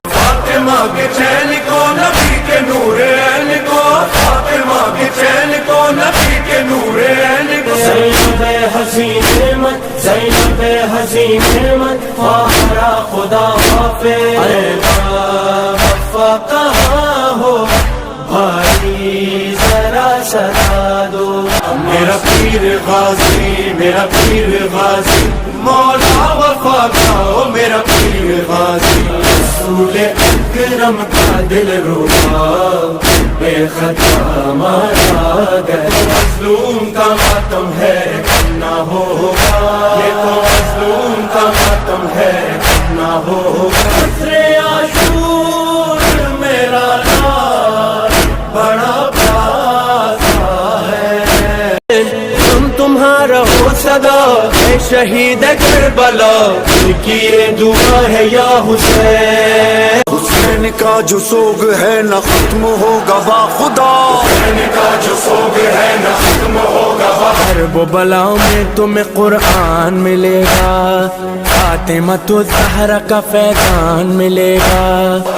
فاطمہ کے چین کو نبی کے نور عین کو، فاطمہ کے چین کو نبی کے نور عین کو، زینب حسین نعمت، زینب حسین نعمت، خواہرا خدا حافظ وفا کہاں ہو بھائی ذرا صدا دو. میرا پیر غازی، میرا پیر غازی، مولا وفا کا میرا پیر غازی، رسول اکرم کا دل ربا بے خطا مارا گیا. مظلوم کا ماتم ہے کرنا ہوگا، یہ تو مظلوم کا ماتم ہے کرنا ہوگا. عصر عاشور میرا نام بڑا پیاسا ہے، ہم تمہارا ہو صدا اے شہید کربلا، دل کی یہ دعا ہے یا حسین. حسین کا جو سوگ ہے نہ ختم ہوگا با خدا، حسین کا جو سوگ ہے نہ ختم ہوگا. حرب و بلاؤں میں تمہیں قرآن ملے گا، فاطمۃ الزہرا کا فیضان ملے گا.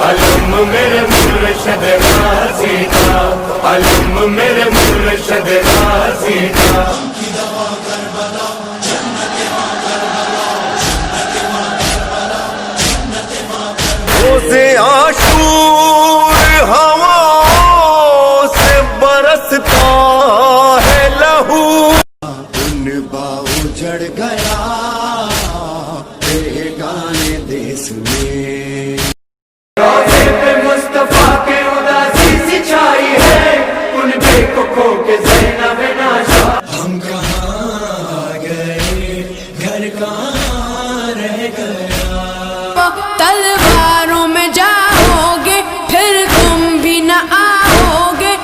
علم میرے مرشد غازی کا، علم میرے مرشد غازی کا. روز عاشور ہواؤں سے برستا ہے لہو، ان باؤ جڑ گیا بیگانے دیس میں. روضے پہ مصطفیٰ کے اداسی سی چھائی ہے، ان بے کو کھو کے زینب ناشا. ہم کہاں گئے گھر کہاں رہ گیا، تلواروں میں جاؤ گے پھر تم بھی نہ آؤ گے.